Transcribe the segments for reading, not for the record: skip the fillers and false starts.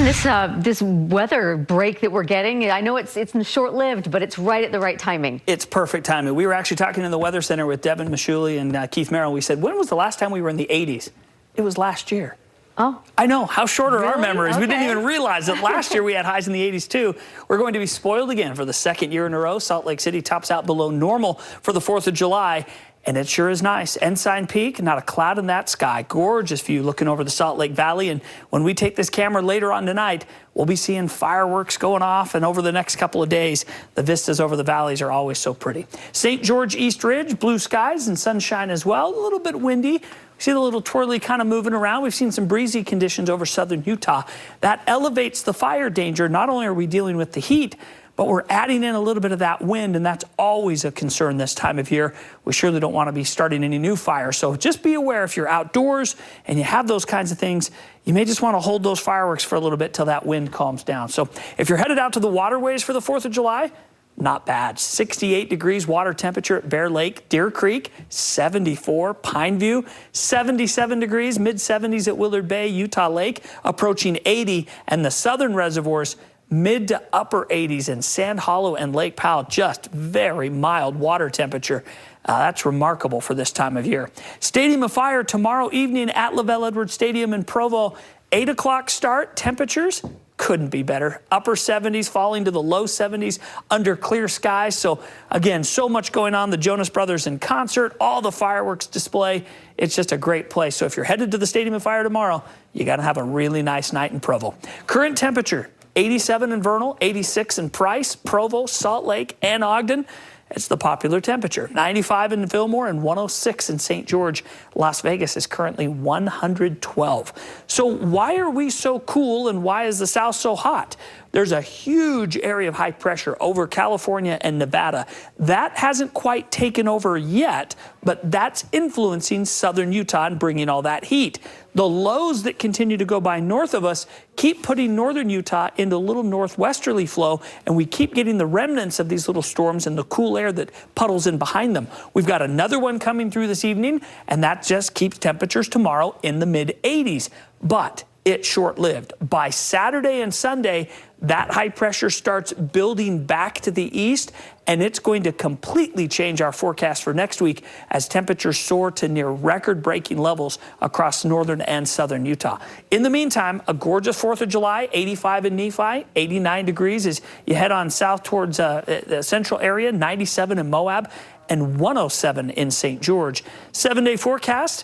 this weather break that we're getting, I know it's short-lived, but it's right at the right timing. It's perfect timing. We were actually talking in the Weather Center with Devin Mashuli and Keith Merrill. We said, when was the last time we were in the 80s? It was last year. Oh. I know. How short are our memories? Okay. We didn't even realize that last year we had highs in the 80s too. We're going to be spoiled again for the second year in a row. Salt Lake City tops out below normal for the 4th of July. And it sure is nice. Ensign Peak, not a cloud in that sky. Gorgeous view looking over the Salt Lake Valley. And when we take this camera later on tonight, we'll be seeing fireworks going off. And over the next couple of days, the vistas over the valleys are always so pretty. St. George East Ridge, blue skies and sunshine as well. A little bit windy. See the little twirly kind of moving around. We've seen some breezy conditions over southern Utah. That elevates the fire danger. Not only are we dealing with the heat, but we're adding in a little bit of that wind, and that's always a concern this time of year. We surely don't want to be starting any new fires. So just be aware if you're outdoors and you have those kinds of things, you may just want to hold those fireworks for a little bit till that wind calms down. So if you're headed out to the waterways for the 4th of July, not bad. 68 degrees water temperature at Bear Lake, Deer Creek, 74, Pineview, 77 degrees, mid-70s at Willard Bay, Utah Lake, approaching 80, and the southern reservoirs, mid to upper 80s in Sand Hollow and Lake Powell, just very mild water temperature. That's remarkable for this time of year. Stadium of Fire tomorrow evening at LaVell Edwards Stadium in Provo. 8 o'clock start. Temperatures couldn't be better. Upper 70s falling to the low 70s under clear skies. So again, so much going on. The Jonas Brothers in concert, all the fireworks display. It's just a great place. So if you're headed to the Stadium of Fire tomorrow, you got to have a really nice night in Provo. Current temperature, 87 in Vernal, 86 in Price, Provo, Salt Lake, and Ogden. It's the popular temperature. 95 in Fillmore and 106 in St. George. Las Vegas is currently 112. So why are we so cool and why is the South so hot? There's a huge area of high pressure over California and Nevada. That hasn't quite taken over yet, but that's influencing southern Utah and bringing all that heat. The lows that continue to go by north of us keep putting northern Utah into a little northwesterly flow, and we keep getting the remnants of these little storms and the cool air that puddles in behind them. We've got another one coming through this evening, and that just keeps temperatures tomorrow in the mid-80s. But it's short-lived. By Saturday and Sunday, that high pressure starts building back to the east, and it's going to completely change our forecast for next week as temperatures soar to near record-breaking levels across northern and southern Utah. In the meantime, a gorgeous 4th of July, 85 in Nephi, 89 degrees as you head on south towards the central area, 97 in Moab, and 107 in St. George. 7-day forecast.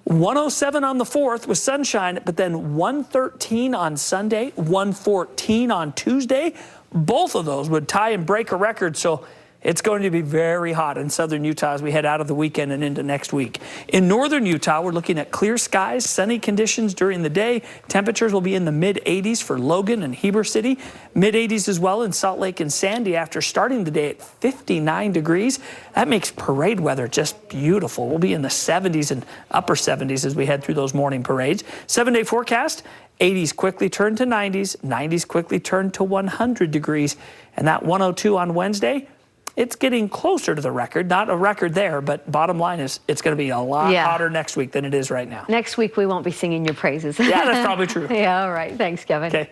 107 on the 4th with sunshine, but then 113 on Sunday, 114 on Tuesday. Both of those would tie and break a record, so it's going to be very hot in southern Utah as we head out of the weekend and into next week. In northern Utah, we're looking at clear skies, sunny conditions during the day. Temperatures will be in the mid-80s for Logan and Heber City. Mid-80s as well in Salt Lake and Sandy after starting the day at 59 degrees. That makes parade weather just beautiful. We'll be in the 70s and upper 70s as we head through those morning parades. 7-day forecast. 80s quickly turn to 90s. 90s quickly turn to 100 degrees. And that 102 on Wednesday, it's getting closer to the record. Not a record there, but bottom line is it's going to be a lot hotter next week than it is right now. Next week, we won't be singing your praises. Yeah, that's probably true. Yeah, all right. Thanks, Kevin. Okay.